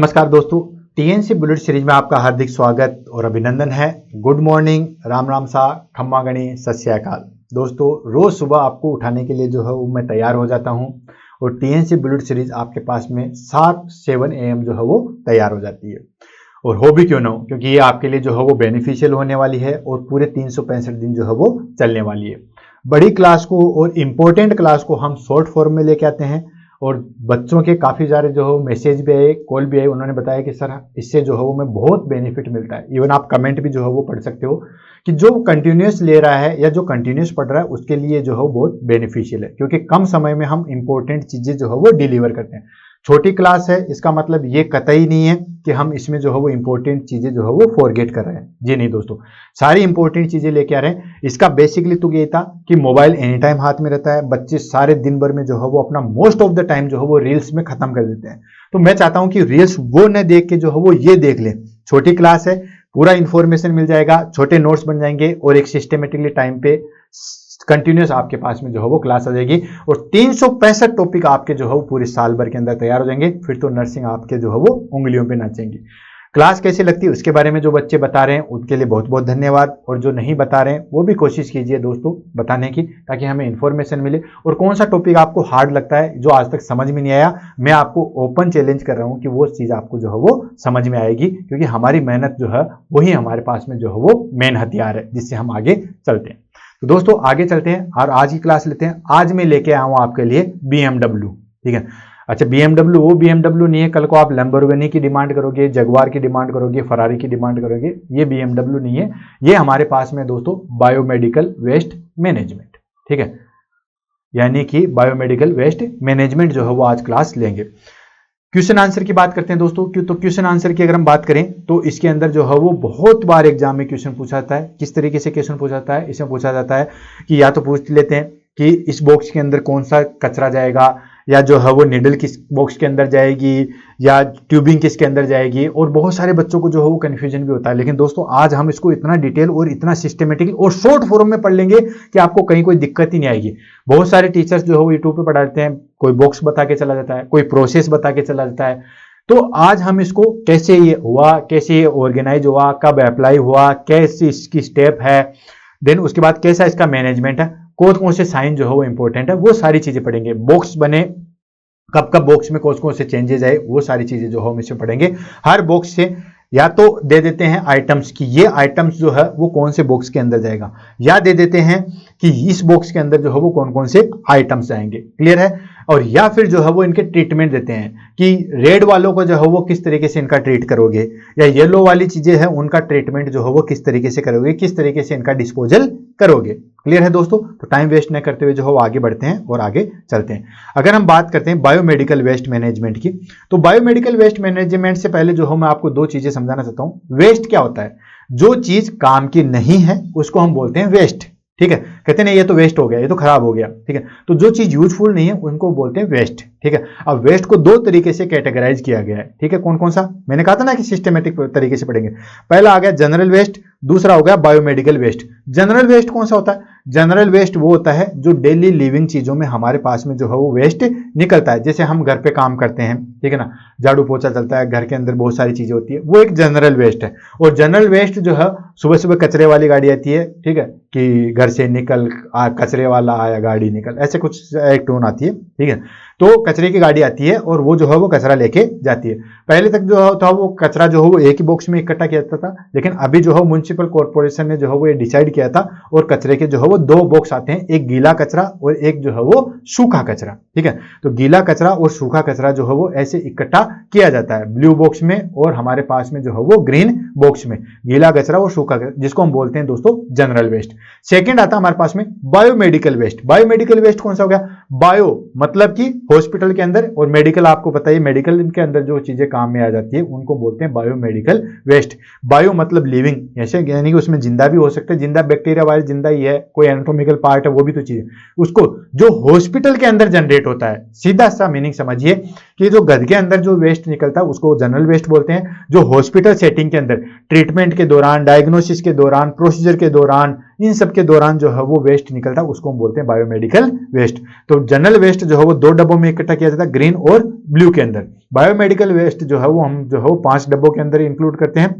नमस्कार दोस्तों, TNC bullet series में आपका हार्दिक स्वागत और अभिनंदन है। गुड मॉर्निंग, राम राम सा, खम्मा गणी, सत श्री अकाल। दोस्तों, रोज सुबह आपको उठाने के लिए जो है वो मैं तैयार हो जाता हूं और टीएनसी बुलेट सीरीज आपके पास में 7 AM जो है वो तैयार हो जाती है। और हो भी क्यों ना हो, क्योंकि ये आपके लिए जो है वो बेनिफिशियल होने वाली है और पूरे 365 दिन जो है वो चलने वाली है। बड़ी क्लास को और इम्पोर्टेंट क्लास को हम शॉर्ट फॉर्म में लेके आते हैं और बच्चों के काफ़ी सारे जो है मैसेज भी आए, कॉल भी आए, उन्होंने बताया कि सर इससे जो है वो मैं बहुत बेनिफिट मिलता है। इवन आप कमेंट भी जो है वो पढ़ सकते हो कि जो कंटिन्यूस ले रहा है या जो कंटिन्यूस पढ़ रहा है उसके लिए जो है वो बहुत बेनिफिशियल है, क्योंकि कम समय में हम इंपॉर्टेंट चीज़ें जो है वो डिलीवर करते हैं। छोटी क्लास है, इसका मतलब ये कतई नहीं है कि हम इसमें जो है वो इंपॉर्टेंट चीज़ें जो है वो फॉरगेट कर रहे हैं। जी नहीं दोस्तों, सारी इंपॉर्टेंट चीज़ें लेके आ रहे हैं। इसका बेसिकली तो ये था कि मोबाइल एनी टाइम हाथ में रहता है, बच्चे सारे दिन भर में जो है वो अपना मोस्ट ऑफ द टाइम जो है वो रील्स में खत्म कर देते हैं। तो मैं चाहता हूं कि रील्स वो न देख के जो है वो ये देख लें। छोटी क्लास है, पूरा इंफॉर्मेशन मिल जाएगा, छोटे नोट्स बन जाएंगे और एक सिस्टमेटिकली टाइम पे कंटिन्यूस आपके पास में जो है वो क्लास आ जाएगी और 365 टॉपिक आपके जो है वो पूरे साल भर के अंदर तैयार हो जाएंगे। फिर तो नर्सिंग आपके जो है वो उंगलियों पे नाचेंगी। क्लास कैसी लगती है उसके बारे में जो बच्चे बता रहे हैं उनके लिए बहुत बहुत धन्यवाद, और जो नहीं बता रहे हैं वो भी कोशिश कीजिए दोस्तों बताने की, ताकि हमें इन्फॉर्मेशन मिले। और कौन सा टॉपिक आपको हार्ड लगता है जो आज तक समझ में नहीं आया, मैं आपको ओपन चैलेंज कर रहा हूँ कि वो चीज़ आपको जो है वो समझ में आएगी, क्योंकि हमारी मेहनत जो है वही हमारे पास में जो है वो मेन हथियार है जिससे हम आगे चलते हैं। तो दोस्तों आगे चलते हैं और आज की क्लास लेते हैं। आज मैं लेके आया हूं आपके लिए BMW, ठीक है। अच्छा, BMW वो BMW नहीं है, कल को आप लैम्बोर्गिनी की डिमांड करोगे, जगुआर की डिमांड करोगे, फरारी की डिमांड करोगे, ये BMW नहीं है। ये हमारे पास में दोस्तों बायोमेडिकल वेस्ट मैनेजमेंट, ठीक है, यानी कि बायोमेडिकल वेस्ट मैनेजमेंट जो है वो आज क्लास लेंगे। क्वेश्चन आंसर की बात करते हैं दोस्तों। तो क्वेश्चन आंसर की अगर हम बात करें तो इसके अंदर जो है वो बहुत बार एग्जाम में क्वेश्चन पूछा जाता है। किस तरीके से क्वेश्चन पूछा जाता है? इसमें पूछा जाता है कि या तो पूछ लेते हैं कि इस बॉक्स के अंदर कौन सा कचरा जाएगा, या जो है वो निडल किस बॉक्स के अंदर जाएगी, या ट्यूबिंग किसके अंदर जाएगी, और बहुत सारे बच्चों को जो है वो कन्फ्यूजन भी होता है। लेकिन दोस्तों आज हम इसको इतना डिटेल और इतना सिस्टमेटिक और शॉर्ट फॉर्म में पढ़ लेंगे कि आपको कहीं कोई दिक्कत ही नहीं आएगी। बहुत सारे टीचर्स जो है वो यूट्यूब पे पढ़ाते हैं, कोई बॉक्स बता के चला जाता है, कोई प्रोसेस बता के चला जाता है। तो आज हम इसको कैसे ये हुआ, कैसे ये ऑर्गेनाइज हुआ, कब अप्लाई हुआ, कैसे इसकी स्टेप है, देन उसके बाद कैसा इसका मैनेजमेंट है, कौन कौन से साइन जो है वो इंपॉर्टेंट है, वो सारी चीजें पढ़ेंगे। बॉक्स बने कब कब बॉक्स में कौन कौन से चेंजेस आए, वो सारी चीजें जो है हम इसमें पढ़ेंगे। हर बॉक्स से या तो दे देते हैं आइटम्स की ये आइटम्स जो है वो कौन से बॉक्स के अंदर जाएगा, या दे देते हैं कि इस बॉक्स के अंदर जो है वो कौन कौन से आइटम्स आएंगे। क्लियर है? और या फिर जो है वो इनके ट्रीटमेंट देते हैं कि रेड वालों को जो है वो किस तरीके से इनका ट्रीट करोगे, या येलो वाली चीजें हैं उनका ट्रीटमेंट जो है वो किस तरीके से करोगे, किस तरीके से इनका डिस्पोजल करोगे। क्लियर है दोस्तों? तो टाइम वेस्ट न करते हुए जो है वो आगे बढ़ते हैं और आगे चलते हैं। अगर हम बात करते हैं बायोमेडिकल वेस्ट मैनेजमेंट की, तो बायोमेडिकल वेस्ट मैनेजमेंट से पहले जो है मैं आपको दो चीजें समझाना चाहता हूं। वेस्ट क्या होता है? जो चीज काम की नहीं है उसको हम बोलते हैं वेस्ट, ठीक है। कहते नहीं ये तो वेस्ट हो गया, ये तो खराब हो गया, ठीक है। तो जो चीज यूजफुल नहीं है उनको बोलते हैं वेस्ट, ठीक है। अब वेस्ट को दो तरीके से कैटेगराइज किया गया है, ठीक है। कौन कौन सा? मैंने कहा था ना कि सिस्टमेटिक तरीके से पढ़ेंगे। पहला आ गया जनरल वेस्ट, दूसरा हो गया बायोमेडिकल वेस्ट। जनरल वेस्ट कौन सा होता है? जनरल वेस्ट वो होता है जो डेली लिविंग चीजों में हमारे पास में जो है वो वेस्ट निकलता है। जैसे हम घर पे काम करते हैं, ठीक है ना, झाड़ू पोछा चलता है, घर के अंदर बहुत सारी चीजें होती है, वो एक जनरल वेस्ट है। और जनरल वेस्ट जो है सुबह सुबह कचरे वाली गाड़ी आती है, ठीक है, कि घर से निकल कचरे वाला आया गाड़ी निकल, ऐसे कुछ एक टोन आती है, ठीक है। तो कचरे की गाड़ी आती है और वो जो है वो कचरा लेके जाती है। पहले तक जो था वो कचरा जो है वो एक ही बॉक्स में इकट्ठा किया जाता था, लेकिन अभी जो है म्युनिसिपल कॉर्पोरेशन ने जो है वो ये डिसाइड किया था और कचरे के जो है वो दो बॉक्स आते हैं, एक गीला कचरा और एक जो है वो सूखा कचरा, ठीक है। तो गीला कचरा और सूखा कचरा जो है वो ऐसे इकट्ठा किया जाता है ब्लू बॉक्स में, और हमारे पास में जो है वो ग्रीन बॉक्स में गीला कचरा और सूखा कचरा, जिसको हम बोलते हैं दोस्तों जनरल वेस्ट। सेकेंड आता है हमारे पास में बायोमेडिकल वेस्ट। बायोमेडिकल वेस्ट कौन सा हो गया? बायो मतलब कि हॉस्पिटल के अंदर, और मेडिकल आपको पता है मेडिकल के अंदर जो चीजें काम में आ जाती है उनको बोलते हैं बायोमेडिकल वेस्ट। बायो मतलब लिविंग, ऐसे यानी कि उसमें जिंदा भी हो सकता है, जिंदा बैक्टीरिया वायरस जिंदा ही है, कोई एनाटॉमिकल पार्ट है वो भी तो चीज है, उसको जो हॉस्पिटल के अंदर जनरेट होता है। सीधा सा मीनिंग समझिए कि जो घर के अंदर जो वेस्ट निकलता है उसको जनरल वेस्ट बोलते हैं। जो हॉस्पिटल सेटिंग के अंदर ट्रीटमेंट के दौरान, डायग्नोसिस के दौरान, प्रोसीजर के दौरान, इन सब के दौरान जो है वो वेस्ट निकलता है उसको हम बोलते हैं बायोमेडिकल वेस्ट। तो जनरल वेस्ट जो है वो 2 डब्बों में इकट्ठा किया जाता है, ग्रीन और ब्लू के अंदर। बायोमेडिकल वेस्ट जो है वो हम जो है वो 5 डब्बों के अंदर इंक्लूड करते हैं,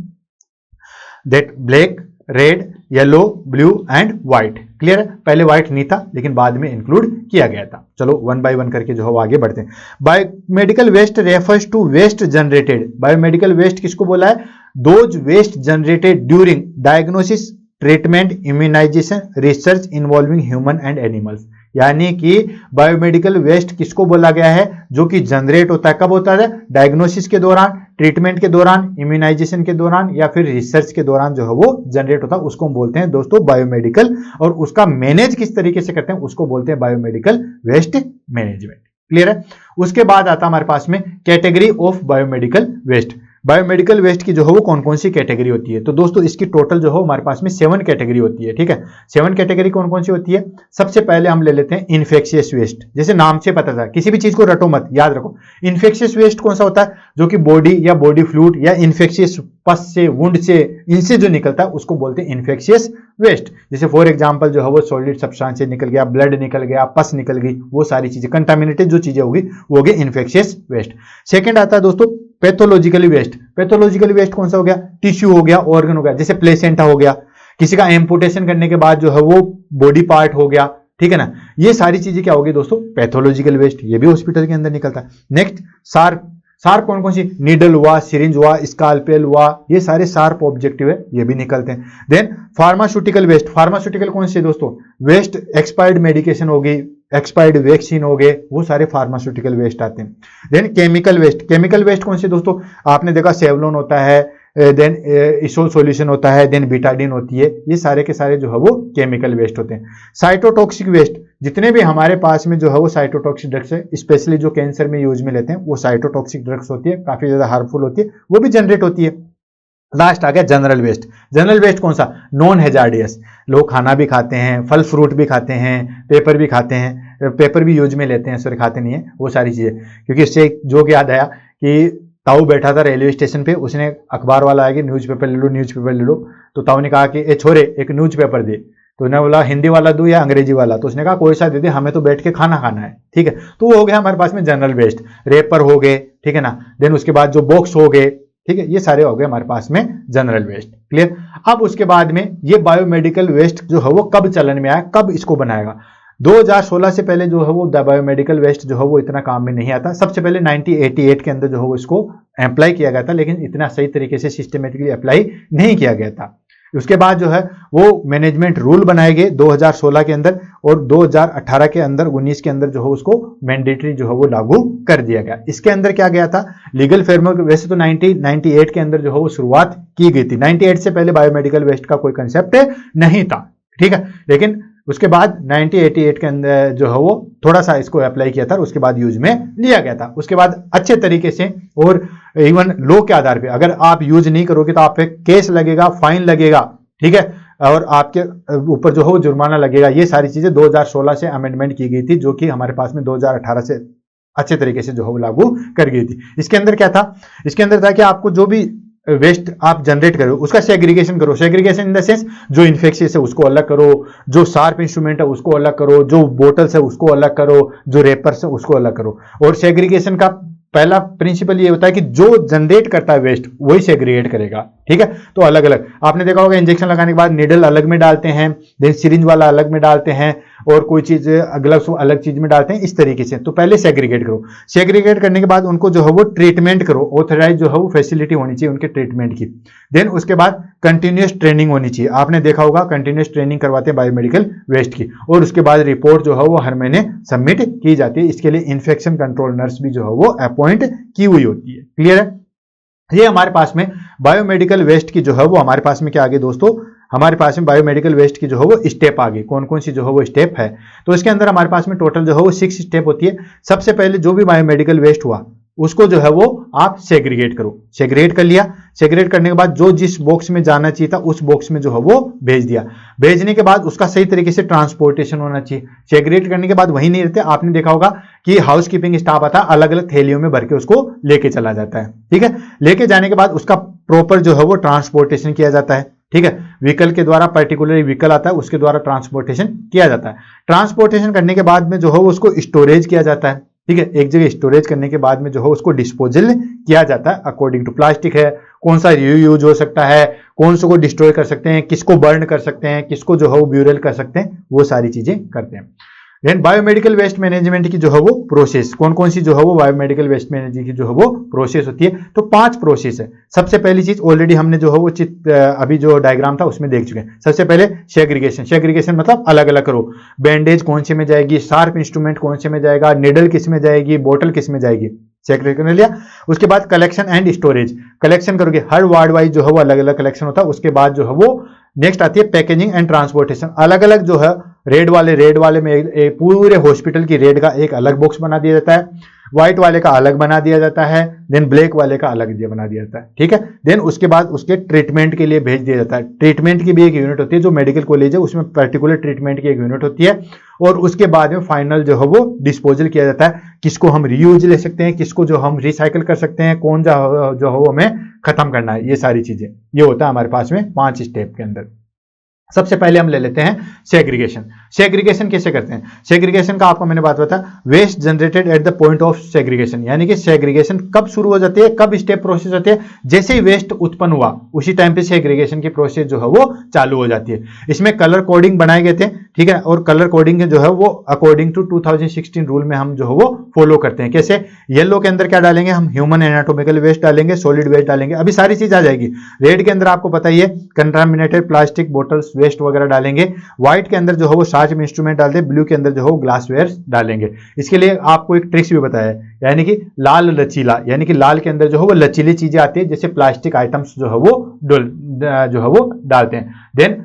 that black, red, yellow, blue and white. Clear है? पहले व्हाइट नहीं था लेकिन बाद में इंक्लूड किया गया था। चलो 1 बाय 1 करके जो है वो आगे बढ़ते हैं। Biomedical waste refers to waste generated. Biomedical waste किसको बोला है? Those waste generated during diagnosis, treatment, immunisation, research involving human and animals. यानी कि बायोमेडिकल वेस्ट किसको बोला गया है? जो कि जनरेट होता है, कब होता है? डायग्नोसिस के दौरान, ट्रीटमेंट के दौरान, इम्यूनाइजेशन के दौरान या फिर रिसर्च के दौरान जो है वो जनरेट होता है, उसको हम बोलते हैं दोस्तों बायोमेडिकल। और उसका मैनेज किस तरीके से करते हैं उसको बोलते हैं बायोमेडिकल वेस्ट मैनेजमेंट। क्लियर है? उसके बाद आता है हमारे पास में category of biomedical waste. Biomedical waste की जो है वो कौन कौन सी कैटेगरी होती है? तो दोस्तों इसकी टोटल जो है हमारे पास में 7 कैटेगरी होती है। ठीक है, 7 कैटेगरी कौन कौन सी होती है? सबसे पहले हम ले लेते हैं इन्फेक्शियस वेस्ट। जैसे नाम से पता था, किसी भी चीज को रटो मत, याद रखो। इन्फेक्शियस वेस्ट कौन सा होता है? जो कि बॉडी या बॉडी फ्लूइड या इन्फेक्शियस पस से, वुंड से, इनसे जो निकलता है उसको बोलते हैं इन्फेक्शियस वेस्ट। जैसे फॉर एग्जांपल जो है वो सॉलिड सब्सटेंस से निकल गया, ब्लड निकल गया, पस निकल गई, वो सारी चीजें कंटामिनेटेड जो चीजें होगी वो होगी इन्फेक्शियस वेस्ट। सेकंड आता है दोस्तों पैथोलॉजिकल वेस्ट। पैथोलॉजिकल वेस्ट कौन सा हो गया? टिश्यू हो गया, ऑर्गन हो गया, जैसे प्लेसेंटा हो गया, किसी का एम्पुटेशन करने के बाद जो है वो बॉडी पार्ट हो गया। ठीक है ना, ये सारी चीजें क्या होगी दोस्तों? Pathological waste. ये भी हॉस्पिटल के अंदर निकलता है। Next sharp. शार्प कौन कौन सी? नीडल हुआ, सिरिंज हुआ, स्कालपेल हुआ, ये सारे शार्प ऑब्जेक्टिव है, ये भी निकलते हैं। Then pharmaceutical waste. फार्मास्यूटिकल कौन से दोस्तों? वेस्ट, एक्सपायर्ड मेडिकेशन होगी, एक्सपायर्ड वैक्सीन हो गए, वो सारे फार्मास्यूटिकल वेस्ट आते हैं। Then chemical waste. Chemical waste कौन से दोस्तों? आपने देखा सेवलोन होता है, देन इसोल सॉल्यूशन होता है, देन बीटाडीन होती है, ये सारे के सारे जो है वो केमिकल वेस्ट होते हैं। Cytotoxic waste. जितने भी हमारे पास में जो है वो साइटोटॉक्सिक ड्रग्स है, स्पेशली जो कैंसर में यूज में लेते हैं, वो साइटोटॉक्सिक ड्रग्स होती है, काफी ज्यादा हार्मफुल होती है, वो भी जनरेट होती है। लास्ट आ गया जनरल वेस्ट। जनरल वेस्ट कौन सा? Non hazardous. लोग खाना भी खाते हैं, फल फ्रूट भी खाते हैं, पेपर भी खाते हैं, पेपर भी यूज में लेते हैं, सॉरी खाते नहीं है, वो सारी चीजें। क्योंकि इससे जो याद आया कि ताऊ बैठा था रेलवे स्टेशन पे, उसने अखबार वाला आया कि न्यूज़पेपर ले लो, न्यूज़पेपर ले लो। तो ताऊ ने कहा कि ए छोरे एक न्यूज़पेपर दे। तो उन्होंने बोला हिंदी वाला दूं या अंग्रेजी वाला? तो उसने कहा कोई सा दे दे, हमें तो बैठ के खाना खाना है। ठीक है, तो वो हो गया हमारे पास में जनरल वेस्ट। रेपर हो गए, ठीक है ना, देन उसके बाद जो बॉक्स हो गए, ठीक है, ये सारे हो गए हमारे पास में जनरल वेस्ट। क्लियर? अब उसके बाद में ये बायोमेडिकल वेस्ट जो है वो कब चलन में आया, कब इसको बनाएगा? 2016 से पहले जो है वो बायोमेडिकल वेस्ट जो है वो इतना काम में नहीं आता। सबसे पहले 1988 के अंदर जो है वो इसको अप्लाई किया गया था, लेकिन इतना सही तरीके से सिस्टमेटिकली अप्लाई नहीं किया गया था। उसके बाद जो है वो मैनेजमेंट रूल बनाए गए 2016 के अंदर, और 2018 के अंदर 19 के अंदर जो है उसको मैंडेटरी जो है वो लागू कर दिया गया। इसके अंदर क्या गया था? लीगल फ्रेमवर्क वैसे तो 1998 के अंदर जो है वो शुरुआत की गई थी। 98 से पहले बायोमेडिकल वेस्ट का कोई कंसेप्ट नहीं था। ठीक है, लेकिन उसके बाद 1988 के अंदर जो है वो थोड़ा सा इसको अप्लाई किया था, उसके बाद यूज में लिया गया था। उसके बाद अच्छे तरीके से और इवन लॉ के आधार पे अगर आप यूज नहीं करोगे तो आप पे केस लगेगा, फाइन लगेगा, ठीक है, और आपके ऊपर जो है वो जुर्माना लगेगा। ये सारी चीजें 2016 से अमेंडमेंट की गई थी, जो कि हमारे पास में 2018 से अच्छे तरीके से जो है वो लागू कर गई थी। इसके अंदर क्या था? इसके अंदर था कि आपको जो भी वेस्ट आप जनरेट करो उसका सेग्रीगेशन करो। सेग्रीगेशन इन द सेंस जो इन्फेक्शियस है उसको अलग करो, जो शार्प इंस्ट्रूमेंट है उसको अलग करो, जो बोटल्स है उसको अलग करो, जो रेपर्स है उसको अलग करो। और सेग्रीगेशन का पहला प्रिंसिपल ये होता है कि जो जनरेट करता है वेस्ट वही सेग्रीगेट करेगा। ठीक है, तो अलग अलग आपने देखा होगा इंजेक्शन लगाने के बाद नीडल अलग में डालते हैं, देन सिरिंज वाला अलग में डालते हैं, और कोई चीज अलग चीज में डालते हैं, इस तरीके से। तो पहले सेग्रीगेट करो, सेग्रीगेट करने के बाद उनको जो है वो ट्रीटमेंट करो, ऑथराइज जो है वो फैसिलिटी होनी चाहिए उनके ट्रीटमेंट की। देन उसके बाद कंटिन्यूअस ट्रेनिंग होनी चाहिए। आपने देखा होगा कंटिन्यूअस ट्रेनिंग करवाते हैं बायोमेडिकल वेस्ट की, और उसके बाद रिपोर्ट जो है वो हर महीने सबमिट की जाती है। इसके लिए इन्फेक्शन कंट्रोल नर्स भी जो है वो अपॉइंट की हुई होती है। क्लियर है? ये हमारे पास में बायोमेडिकल वेस्ट की जो है वो हमारे पास में क्या आ गई दोस्तों? हमारे पास में बायोमेडिकल वेस्ट की जो है वो स्टेप आ गई। कौन कौन सी जो है वो स्टेप है? तो इसके अंदर हमारे पास में टोटल जो है वो 6 स्टेप होती है। सबसे पहले जो भी बायोमेडिकल वेस्ट हुआ उसको जो है वो आप सेग्रीगेट करो। सेग्रीगेट कर लिया, सेग्रीगेट करने के बाद जो जिस बॉक्स में जाना चाहिए था उस बॉक्स में जो है वो भेज दिया। भेजने के बाद उसका सही तरीके से ट्रांसपोर्टेशन होना चाहिए। सेग्रीगेट करने के बाद वही नहीं रहते, आपने देखा होगा कि हाउस कीपिंग स्टाफ आता है, अलग अलग थैलियों में भर के उसको लेके चला जाता है। ठीक है, लेके जाने के बाद उसका प्रॉपर जो है वो ट्रांसपोर्टेशन किया जाता है। ठीक है, व्हीकल के द्वारा, पर्टिकुलर व्हीकल आता है उसके द्वारा ट्रांसपोर्टेशन किया जाता है। ट्रांसपोर्टेशन करने के बाद में जो है उसको स्टोरेज किया जाता है। ठीक है, एक जगह स्टोरेज करने के बाद में जो है उसको डिस्पोजल किया जाता है अकॉर्डिंग टू प्लास्टिक है, कौन सा रीयूज हो सकता है, कौन सा को डिस्ट्रॉय कर सकते हैं, किसको बर्न कर सकते हैं, किसको जो है वो ब्यूरल कर सकते हैं, वो सारी चीजें करते हैं। देन बायोमेडिकल वेस्ट मैनेजमेंट की जो है वो प्रोसेस, कौन कौन सी जो है वो बायोमेडिकल वेस्ट मैनेजमेंट की जो है वो प्रोसेस होती है, तो 5 प्रोसेस है। सबसे पहली चीज ऑलरेडी हमने जो है वो अभी जो डायग्राम था उसमें देख चुके हैं। सबसे पहले सेग्रीगेशन, सेग्रीगेशन मतलब अलग अलग करो, बैंडेज कौन से में जाएगी, शार्प इंस्ट्रूमेंट कौन से में जाएगा, निडल किस में जाएगी, बोतल किस में जाएगी, सेग्रीगेट कर लिया। उसके बाद कलेक्शन एंड स्टोरेज, कलेक्शन करोगे, हर वार्ड वाइज जो है वो अलग अलग कलेक्शन होता है। उसके बाद जो है वो नेक्स्ट आती है पैकेजिंग एंड ट्रांसपोर्टेशन, अलग अलग जो है रेड वाले में एक पूरे हॉस्पिटल की रेड का एक अलग बॉक्स बना दिया जाता है, व्हाइट वाले का अलग बना दिया जाता है, देन ब्लैक वाले का अलग बना दिया जाता है। ठीक है, देन उसके बाद उसके ट्रीटमेंट के लिए भेज दिया जाता है। ट्रीटमेंट की भी एक यूनिट होती है, जो मेडिकल कॉलेज है उसमें पर्टिकुलर ट्रीटमेंट की एक यूनिट होती है, और उसके बाद में फाइनल जो है वो डिस्पोजल किया जाता है। किसको हम रीयूज ले सकते हैं, किसको जो हम रिसाइकल कर सकते हैं, कौन जो है वो हमें खत्म करना है, ये सारी चीजें ये होता है हमारे पास में 5 स्टेप के अंदर। सबसे पहले हम ले लेते हैं सेग्रीगेशन। सेग्रीगेशन कैसे करते हैं? सेग्रीगेशन का आपको मैंने बात बताया, waste generated at the point of segregation, यानी कि सेग्रीगेशन कब शुरू हो जाती है, कब स्टेप प्रोसेस होती है, जैसे ही वेस्ट उत्पन्न हुआ उसी टाइम पे सेग्रीगेशन की प्रोसेस जो है वो चालू हो जाती है। इसमें कलर कोडिंग बनाए गए थे, ठीक है, और कलर कोडिंग जो है वो अकॉर्डिंग टू 2016 रूल में हम जो है वो फॉलो करते हैं। कैसे? येलो के अंदर क्या डालेंगे हम, ह्यूमन एनाटोमिकल वेस्ट डालेंगे, सॉलिड वेस्ट डालेंगे, अभी सारी चीज आ जाएगी। रेड के अंदर आपको पता ही है कंटामिनेटेड प्लास्टिक बोटल्स वेस्ट वगैरह डालेंगे, व्हाइट के अंदर जो है वो शार्प इंस्ट्रूमेंट डालते हैं, ब्लू के अंदर जो है वो ग्लासवेयर डालेंगे। इसके लिए आपको एक ट्रिक्स भी बताया है, यानी कि लाल लचीला, यानी कि लाल के अंदर जो है वो लचीली चीजें आती है, जैसे प्लास्टिक आइटम्स जो है वो डालते हैं। देन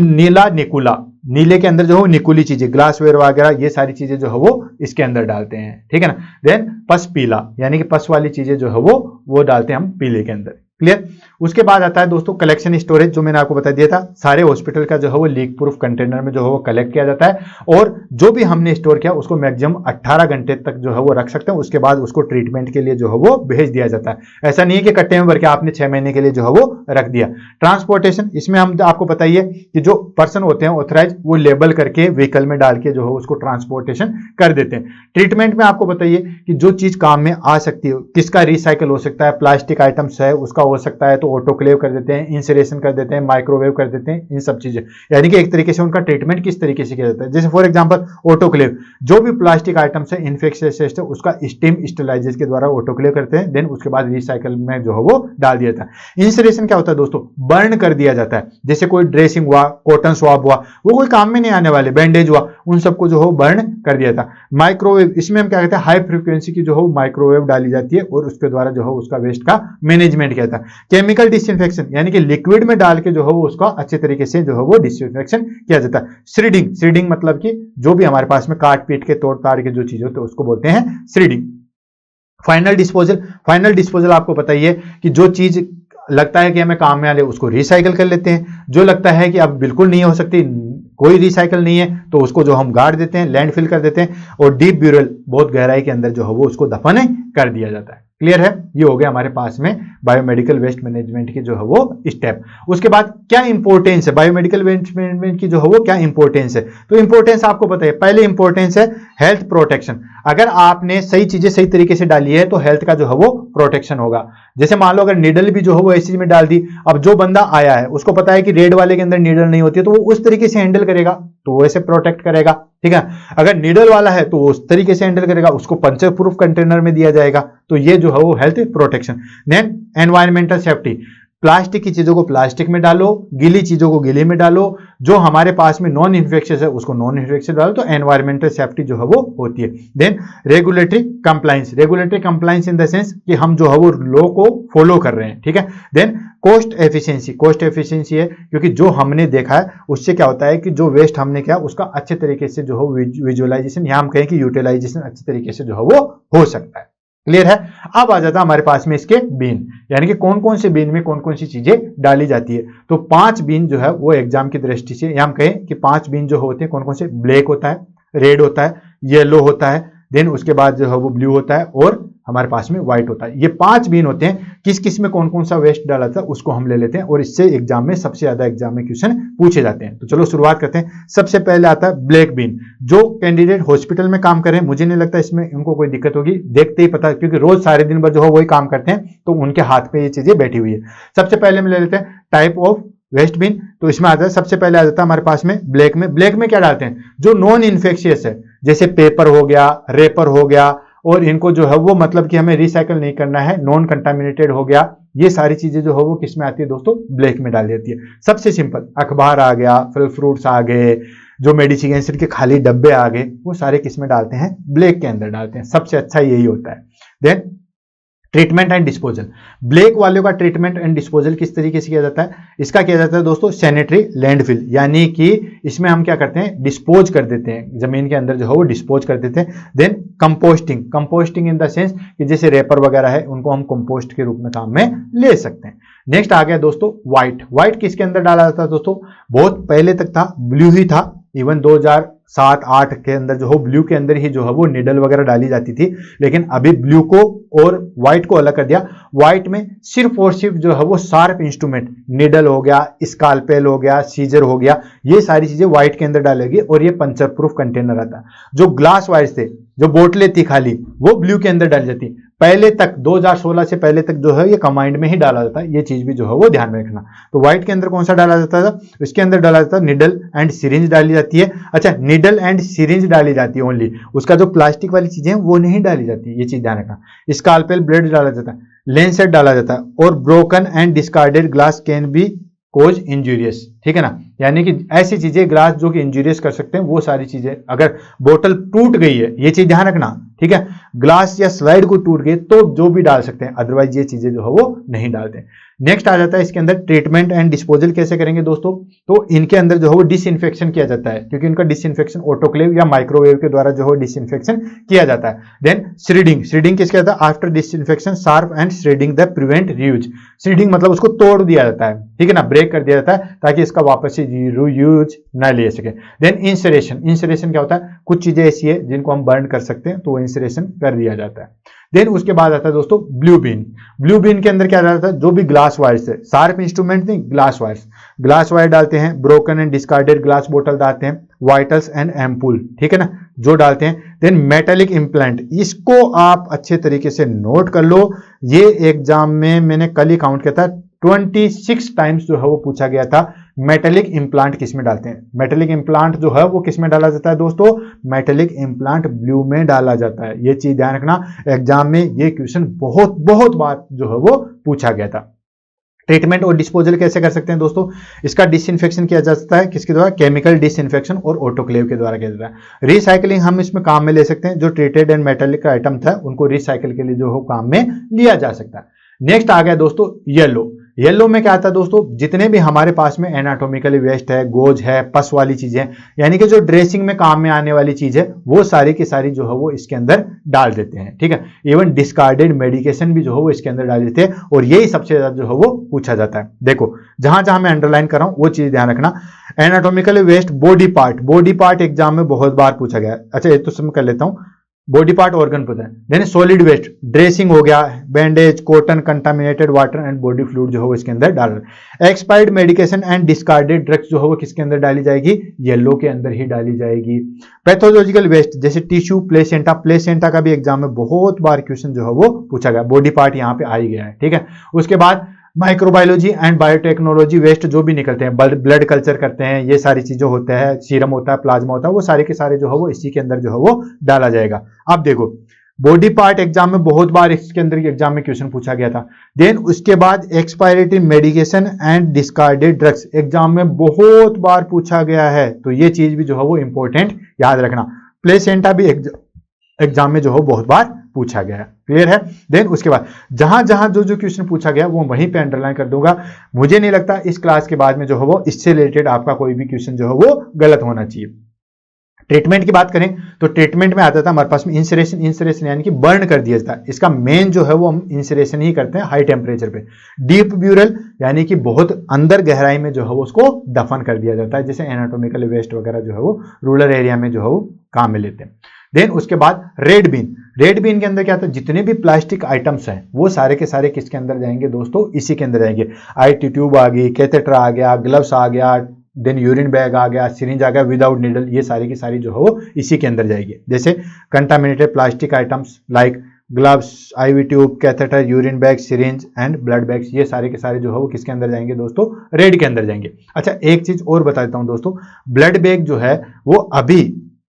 नीला निकुला, नीले के अंदर जो है निकुली चीजें, ग्लासवेयर वगैरह ये सारी चीजें जो है वो इसके अंदर डालते हैं, ठीक है ना। देन पस पीला, यानी कि पस वाली चीजें जो है वो डालते हैं हम पीले के अंदर। क्लियर? उसके बाद आता है दोस्तों कलेक्शन स्टोरेज, जो मैंने आपको बता दिया था, सारे हॉस्पिटल का जो है वो लीक प्रूफ कंटेनर में जो है वो कलेक्ट किया जाता है, और जो भी हमने स्टोर किया उसको मैक्सिमम 18 घंटे तक जो है वो रख सकते हैं। उसके बाद उसको ट्रीटमेंट के लिए जो है वो भेज दिया जाता है। ऐसा नहीं है कि कट्टे में भर के आपने 6 महीने के लिए जो है वो रख दिया। ट्रांसपोर्टेशन, इसमें हम आपको बताइए कि जो पर्सन होते हैं ऑथराइज, वो लेबल करके व्हीकल में डाल के जो है उसको ट्रांसपोर्टेशन कर देते हैं। ट्रीटमेंट में आपको बताइए कि जो चीज काम में आ सकती है, किसका रिसाइकल हो सकता है, प्लास्टिक आइटम्स है उसका हो सकता है तो ऑटोक्लेव कर देते हैं, इंसरेशन कर देते हैं, माइक्रोवेव कर देते हैं, इन सब चीजें, यानी कि एक तरीके से उनका ट्रीटमेंट किस तरीके से किया जाता है। जैसे फॉर एग्जांपल ऑटोक्लेव, जो भी प्लास्टिक आइटम्स है इन्फेक्शियस है उसका स्टीम स्टेरिलाइजर के द्वारा ऑटोक्लेव करते हैं, देन उसके बाद रिसाइकल में जो है वो डाल दिया जाता है। इंसरेशन क्या होता है दोस्तों? बर्न कर दिया जाता है। जैसे कोई ड्रेसिंग हुआ, कॉटन स्वैब हुआ, वो कोई काम में नहीं आने वाले, बैंडेज हुआ, उन सबको जो है बर्न कर दिया था। माइक्रोवेव, इसमें हम क्या कहते हैं, हाई फ्रीक्वेंसी की जो है माइक्रोवेव डाली जाती है और उसके द्वारा जो है उसका वेस्ट का मैनेजमेंट किया जाता है। केमिकल डिसइंफेक्शन, यानी कि लिक्विड में डाल के जो है वो उसका अच्छे तरीके से जो है वो डिसइंफेक्शन किया जाता है। श्रीडिंग, श्रीडिंग मतलब कि जो भी हमारे पास में काट पीट के तोड़ ताड़ के जो चीज होती है उसको बोलते हैं श्रीडिंग। फाइनल डिस्पोजल, फाइनल डिस्पोजल आपको बताइए कि जो चीज लगता है कि हमें काम में आ ले उसको रिसाइकल कर लेते हैं, जो लगता है कि अब बिल्कुल नहीं हो सकती, कोई रिसाइकल नहीं है, तो उसको जो हम गाड़ देते हैं, लैंडफिल कर देते हैं, और डीप ब्यूरल, बहुत गहराई के अंदर जो है वो उसको दफन कर दिया जाता है। क्लियर है? ये हो गया हमारे पास में बायोमेडिकल वेस्ट मैनेजमेंट की जो है वो स्टेप। उसके बाद क्या इंपॉर्टेंस है बायोमेडिकल वेस्ट मैनेजमेंट की, जो है वो क्या इंपॉर्टेंस है? तो इंपॉर्टेंस आपको पता है, पहले इंपॉर्टेंस है हेल्थ प्रोटेक्शन। अगर आपने सही चीजें सही तरीके से डाली है तो हेल्थ का जो है वो प्रोटेक्शन होगा। जैसे मान लो अगर नीडल भी जो है वो ऐसी में डाल दी, अब जो बंदा आया है उसको पता है कि रेड वाले के अंदर नीडल नहीं होती है, तो वो उस तरीके से हैंडल करेगा, तो वो ऐसे प्रोटेक्ट करेगा, ठीक है। अगर नीडल वाला है तो वो उस तरीके से हैंडल करेगा, उसको पंचर प्रूफ कंटेनर में दिया जाएगा, तो ये जो है वो health protection. Then environmental safety, plastic की चीजों को प्लास्टिक में डालो, गीली चीजों को गीली में डालो, जो हमारे पास में नॉन इन्फेक्शियस है उसको नॉन इन्फेक्शियस डालो, तो एनवायरमेंटल सेफ्टी जो है वो होती है। Then regulatory compliance, regulatory compliance in the sense कि हम जो है वो लॉ को फॉलो कर रहे हैं, ठीक है। Then cost efficiency, cost efficiency है क्योंकि जो हमने देखा है उससे क्या होता है कि जो वेस्ट हमने किया उसका अच्छे तरीके से जो है विजुअलाइजेशन, या हम कहें कि यूटिलाइजेशन अच्छे तरीके से जो है वो हो सकता है। क्लियर है। अब आ जाता है हमारे पास में इसके बीन, यानी कि कौन कौन से बीन में कौन कौन सी चीजें डाली जाती है। तो 5 बीन जो है वो एग्जाम की दृष्टि से, या हम कहें कि 5 बीन जो होते हैं कौन कौन से, ब्लैक होता है, रेड होता है, येलो होता है, देन उसके बाद जो है वो ब्लू होता है और हमारे पास में व्हाइट होता है। ये 5 बीन होते हैं। किस किस में कौन कौन सा वेस्ट डाला था उसको हम ले लेते हैं और इससे एग्जाम में सबसे ज्यादा एग्जाम में क्वेश्चन पूछे जाते हैं। तो चलो शुरुआत करते हैं। सबसे पहले आता है ब्लैक बीन। जो कैंडिडेट हॉस्पिटल में काम कर रहे हैं, मुझे नहीं लगता इसमें उनको कोई दिक्कत होगी, देखते ही पता, क्योंकि रोज सारे दिन भर जो है वही काम करते हैं तो उनके हाथ पे ये चीजें बैठी हुई है। सबसे पहले हम ले लेते हैं टाइप ऑफ वेस्ट बिन। तो इसमें आता है, सबसे पहले आ जाता है हमारे पास में ब्लैक में। ब्लैक में क्या डालते हैं, जो नॉन इन्फेक्शियस है, जैसे पेपर हो गया, रेपर हो गया, और इनको जो है वो मतलब कि हमें रिसाइकल नहीं करना है, नॉन कंटामिनेटेड हो गया, ये सारी चीजें जो है वो किस में आती है दोस्तों, ब्लैक में डाल देती है। सबसे सिंपल, अखबार आ गया, फल फ्रूट्स आ गए, जो मेडिसिन के खाली डब्बे आ गए, वो सारे किस में डालते हैं, ब्लैक के अंदर डालते हैं। सबसे अच्छा यही होता है। Then treatment and disposal. Black वाले का ट्रीटमेंट एंड डिस्पोजल किस तरीके से किया जाता है, इसका किया जाता है दोस्तों सैनिटरी लैंडफिल, यानी कि इसमें हम क्या करते हैं, डिस्पोज कर देते हैं, जमीन के अंदर जो है वो डिस्पोज कर देते हैं। Then composting, composting in the sense कि जैसे रेपर वगैरह है उनको हम कंपोस्ट के रूप में काम में ले सकते हैं। नेक्स्ट आ गया दोस्तों व्हाइट। व्हाइट किसके अंदर डाला जाता है दोस्तों, बहुत पहले तक था ब्लू ही था, इवन 2007-8 के अंदर जो हो ब्लू के अंदर ही जो है वो निडल वगैरह डाली जाती थी, लेकिन अभी ब्लू को और व्हाइट को अलग कर दिया। व्हाइट में सिर्फ और सिर्फ जो है वो शार्प इंस्ट्रूमेंट, निडल हो गया, स्कालपेल हो गया, सीजर हो गया, ये सारी चीजें व्हाइट के अंदर डालेगी और ये पंचर प्रूफ कंटेनर आता है। जो ग्लास वायर्स थे, जो बोतलें थी खाली, वो ब्लू के अंदर डाली जाती। पहले तक 2016 से पहले तक जो है ये कंबाइंड में ही डाला जाता है, ये चीज भी जो है वो ध्यान में रखना। तो व्हाइट के अंदर कौन सा डाला जाता था, इसके अंदर डाला जाता है निडल एंड सिरिंज डाली जाती है। अच्छा, निडल एंड सिरिंज डाली जाती है ओनली, उसका जो प्लास्टिक वाली चीजें हैं वो नहीं डाली जाती, ये चीज ध्यान रखना। स्कालपेल ब्लेड डाला जाता है, लेंसेट डाला जाता है, और broken and discarded glass can be cause injurious, ठीक है ना, यानी कि ऐसी चीजें ग्लास जो कि इंजूरियस कर सकते हैं, वो सारी चीजें, अगर बोतल टूट गई है, ये चीज ध्यान रखना, ठीक है, ग्लास या स्लाइड को टूट गई तो जो भी डाल सकते हैं, अदरवाइज ये चीजें जो है वो नहीं डालते। नेक्स्ट आ जाता है इसके अंदर ट्रीटमेंट एंड डिस्पोजल कैसे करेंगे दोस्तों, तो इनके अंदर जो है वो डिसइंफेक्शन किया जाता है, क्योंकि इनका डिसइंफेक्शन ऑटोक्लेव या माइक्रोवेव के द्वारा जो है डिसइंफेक्शन किया जाता है। देन श्रीडिंग, श्रीडिंग किसके आता है, after disinfection sharp and shredding the prevent reuse. Shredding मतलब उसको तोड़ दिया जाता है, ठीक है ना, ब्रेक कर दिया जाता है ताकि इसका वापस से यूज ना ले सके। देन इंसरेशन, इंसरेशन क्या होता है, कुछ चीजें ऐसी है जिनको हम बर्न कर सकते हैं तो वो इंसरेशन कर दिया जाता है। देन उसके बाद आता है दोस्तों ब्लू बीन। ब्लू बीन के अंदर क्या डालता है, जो भी ग्लास वायर्स है, शार्प इंस्ट्रूमेंट नहीं, ग्लास वायर्स, ग्लास वायर डालते हैं, ब्रोकन एंड डिस्कार्डेड ग्लास बोतल डालते हैं, वाइटल्स एंड एम्पूल, ठीक है ना, जो डालते हैं। देन मेटेलिक इम्प्लांट, इसको आप अच्छे तरीके से नोट कर लो, ये एग्जाम में मैंने कल ही काउंट किया था, 26 टाइम्स जो है वो पूछा गया था। मेटेलिक इम्प्लांट किस में डालते हैं, मेटेलिक इम्प्लांट जो है वो किस में डाला जाता है दोस्तों, मेटेलिक इम्प्लांट ब्लू में डाला जाता है, ये चीज ध्यान रखना। एग्जाम में ये क्वेश्चन बहुत बहुत बार जो है वो पूछा गया था। ट्रीटमेंट और डिस्पोजल कैसे कर सकते हैं दोस्तों, इसका डिसइंफेक्शन किया जा सकता है किसके द्वारा, केमिकल डिसइंफेक्शन और ऑटोक्लेव के द्वारा किया जाता है। रिसाइकलिंग हम इसमें काम में ले सकते हैं, जो ट्रीटेड एंड मेटेलिक आइटम था उनको रिसाइकल के लिए जो है काम में लिया जा सकता है। नेक्स्ट आ गया दोस्तों येलो। येलो में क्या आता है दोस्तों, जितने भी हमारे पास में एनाटॉमिकली वेस्ट है, गोज है, पस वाली चीजें, यानी कि जो ड्रेसिंग में काम में आने वाली चीज है, वो सारी की सारी जो है वो इसके अंदर डाल देते हैं, ठीक है। इवन डिस्कार्डेड मेडिकेशन भी जो है वो इसके अंदर डाल देते हैं, और यही सबसे ज्यादा जो है वो पूछा जाता है। देखो जहां जहां मैं अंडरलाइन कर रहा हूं वो चीज ध्यान रखना। Anatomically waste body part, body part exam में बहुत बार पूछा गया है। अच्छा ये तो सब कर लेता हूं, बॉडी पार्ट ऑर्गन पता है। देन सॉलिड वेस्ट, ड्रेसिंग हो गया, bandage, cotton, contaminated water and body fluid जो है वो इसके अंदर डाल रहे हैं। Expired medication and discarded drugs जो है वो किसके अंदर डाली जाएगी, येलो के अंदर ही डाली जाएगी। पैथोलॉजिकल वेस्ट जैसे टिश्यू, प्लेसेंटा, प्लेसेंटा का भी एग्जाम में बहुत बार क्वेश्चन जो है वो पूछा गया, बॉडी पार्ट यहाँ पे आ ही गया है, ठीक है। उसके बाद माइक्रोबायोलॉजी एंड बायोटेक्नोलॉजी वेस्ट जो भी निकलते हैं, ब्लड कल्चर करते हैं, ये सारी चीजें होते हैं, सीरम होता है, प्लाज्मा होता है, वो सारे के सारे जो है वो इसी के अंदर जो है वो डाला जाएगा। अब देखो बॉडी पार्ट एग्जाम में बहुत बार इसके अंदर एग्जाम में क्वेश्चन पूछा गया था। देन उसके बाद expiratory medication and discarded drugs exam में बहुत बार पूछा गया है, तो ये चीज भी जो है वो इंपॉर्टेंट याद रखना। प्लेसेंटा भी एग्जाम में जो है बहुत बार पूछा गया है, क्लियर है। देन उसके बाद जहां जहां जो जो क्वेश्चन पूछा गया वो वहीं पे अंडरलाइन कर दूंगा। मुझे नहीं लगता इस क्लास के बाद में जो है वो इससे रिलेटेड आपका कोई भी क्वेश्चन जो है वो गलत होना चाहिए। ट्रीटमेंट की बात करें तो ट्रीटमेंट में आता था हमारे पास में इंसरेशन यानी कि बर्न कर दिया जाता है। इसका मेन जो है वो हम इंसरेशन ही करते हैं हाई टेम्परेचर पे। डीप ब्यूरल यानी कि बहुत अंदर गहराई में जो है वो उसको दफन कर दिया जाता है, जैसे एनाटॉमिकल वेस्ट वगैरह जो है वो रूरल एरिया में जो है वो काम में लेते हैं। देन उसके बाद रेड बीन के अंदर क्या आता है, जितने भी प्लास्टिक आइटम्स हैं वो सारे के सारे किसके अंदर जाएंगे दोस्तों, इसी के अंदर जाएंगे। आईटी ट्यूब आ गई, कैथेटर आ गया, ग्लव्स आ गया, देन यूरिन बैग आ गया, सिरिंज आ गया विदाउट निडल, ये सारी की सारी जो है वो इसी के अंदर जाएगी। जैसे contaminated plastic items like gloves, IV tube, catheter, urine bag, syringe and blood bags, ये सारे के सारे जो है वो किसके अंदर जाएंगे दोस्तों, रेड के अंदर जाएंगे। अच्छा एक चीज और बता देता हूं दोस्तों, ब्लड बैग जो है वो अभी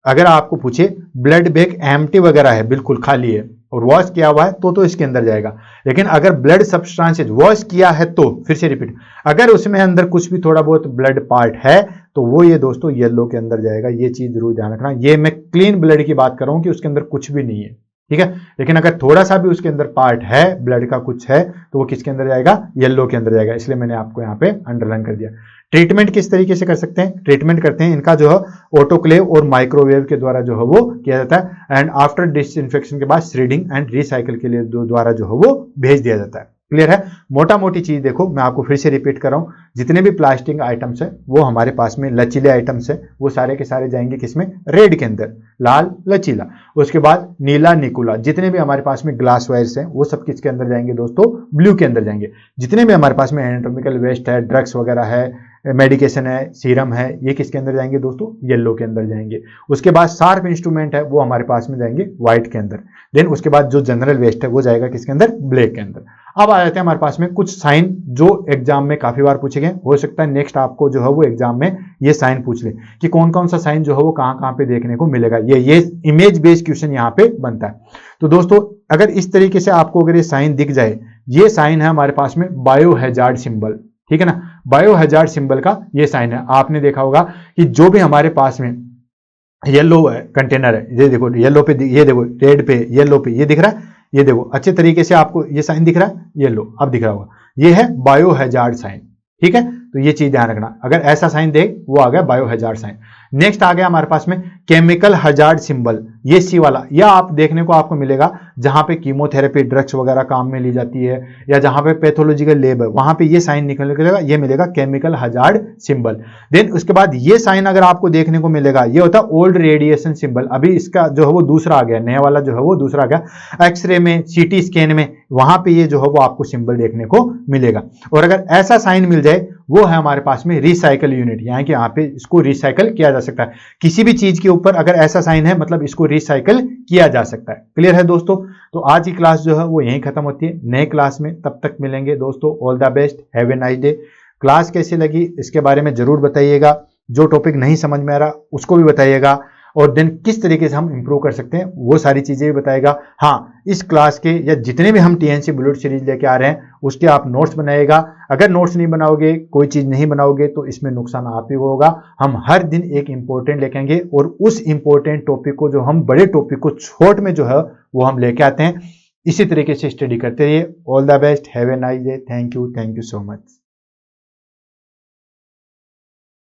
अगर आपको पूछे ब्लड बैग एम्प्टी वगैरह है, बिल्कुल खाली है और वॉश किया हुआ है तो इसके अंदर जाएगा। लेकिन अगर ब्लड सब्सटेंसेज वॉश किया है तो फिर से रिपीट, अगर उसमें अंदर कुछ भी थोड़ा बहुत ब्लड पार्ट है तो वो ये दोस्तों येलो के अंदर जाएगा। ये चीज जरूर ध्यान रखना। ये मैं क्लीन ब्लड की बात कर रहा हूं कि उसके अंदर कुछ भी नहीं है, ठीक है। लेकिन अगर थोड़ा सा भी उसके अंदर पार्ट है, ब्लड का कुछ है, तो वो किसके अंदर जाएगा, येलो के अंदर जाएगा। इसलिए मैंने आपको यहाँ पे अंडरलाइन कर दिया। ट्रीटमेंट किस तरीके से कर सकते हैं, ट्रीटमेंट करते हैं इनका जो है ऑटोक्लेव और माइक्रोवेव के द्वारा जो है वो किया जाता है, एंड आफ्टर डिसइंफेक्शन के बाद श्रेडिंग एंड रिसाइकल के लिए द्वारा जो है वो भेज दिया जाता है। क्लियर है। मोटा मोटी चीज देखो, मैं आपको फिर से रिपीट कर रहा हूं, जितने भी प्लास्टिक आइटम्स है वो हमारे पास में लचीले आइटम्स है, वो सारे के सारे जाएंगे किसमें, रेड के अंदर, लाल लचीला। उसके बाद नीला निकोला, जितने भी हमारे पास में ग्लास वायर्स हैं वो सब किसके अंदर जाएंगे दोस्तों, ब्लू के अंदर जाएंगे। जितने भी हमारे पास में एनाटॉमिकल वेस्ट है, ड्रग्स वगैरह है, मेडिकेशन है, सीरम है, ये किसके अंदर जाएंगे दोस्तों, येलो के अंदर जाएंगे। उसके बाद शार्प इंस्ट्रूमेंट है वो हमारे पास में जाएंगे व्हाइट के अंदर। देन उसके बाद जो जनरल वेस्ट है वो जाएगा किसके अंदर, ब्लैक के अंदर। अब आ जाते हैं हमारे पास में कुछ साइन जो एग्जाम में काफी बार पूछे गए। हो सकता है नेक्स्ट आपको जो है वो एग्जाम में ये साइन पूछ ले कि कौन कौन सा साइन जो है वो कहां कहां पे देखने को मिलेगा। ये इमेज बेस्ड क्वेश्चन यहाँ पे बनता है। तो दोस्तों अगर इस तरीके से आपको अगर ये साइन दिख जाए, ये साइन है हमारे पास में बायो हैजार्ड सिंबल, ठीक है ना। बायो हैजार्ड सिंबल का ये साइन है। आपने देखा होगा कि जो भी हमारे पास में येलो है कंटेनर है, ये देखो येलो पे, ये देखो रेड पे, येलो पे, ये दिख रहा है, ये देखो अच्छे तरीके से आपको ये साइन दिख रहा है, येलो अब दिख रहा होगा, ये है बायो हैजार्ड साइन, ठीक है। तो ये चीज ध्यान रखना, अगर ऐसा साइन देख वो आ गया बायो हैजार्ड साइन। नेक्स्ट आ गया हमारे पास में केमिकल हैजार्ड सिंबल, ये सी वाला, यह आप देखने को आपको मिलेगा जहां पे कीमोथेरेपी ड्रग्स वगैरह काम में ली जाती है, या जहां पे पैथोलॉजिकल लैब है, वहां पे ये साइन निकलेगा, ये मिलेगा केमिकल हैजार्ड सिंबल। देन उसके बाद ये साइन अगर आपको देखने को मिलेगा, ये होता है ओल्ड रेडिएशन सिंबल। अभी इसका जो है वो दूसरा आ गया, नया वाला जो है वो दूसरा आ गया। एक्सरे में, सीटी स्कैन में, वहां पे ये जो है वो आपको सिंबल देखने को मिलेगा। और अगर ऐसा साइन मिल जाए, वो है हमारे पास में रिसाइकल यूनिट, यानी कि यहाँ पे इसको रिसाइकल किया जा सकता है। किसी भी चीज के ऊपर अगर ऐसा साइन है मतलब इसको रिसाइकल किया जा सकता है। क्लियर है दोस्तों। तो आज की क्लास जो है वो यहीं खत्म होती है। नए क्लास में तब तक मिलेंगे दोस्तों। All the best, have a nice day. Class कैसी लगी इसके बारे में जरूर बताइएगा। जो टॉपिक नहीं समझ में आ रहा उसको भी बताइएगा, और देन किस तरीके से हम इंप्रूव कर सकते हैं वो सारी चीजें भी बताएगा। हाँ, इस क्लास के या जितने भी हम टीएनसी बुलेट सीरीज लेके आ रहे हैं उसके आप नोट्स बनाइएगा। अगर नोट्स नहीं बनाओगे, कोई चीज नहीं बनाओगे, तो इसमें नुकसान आप ही होगा। हम हर दिन एक इंपॉर्टेंट लेके आएंगे और उस इंपॉर्टेंट टॉपिक को, जो हम बड़े टॉपिक को शॉर्ट में जो है वो हम लेके आते हैं। इसी तरीके से स्टडी करते रहिए। All the best, have a nice day. Thank you so much.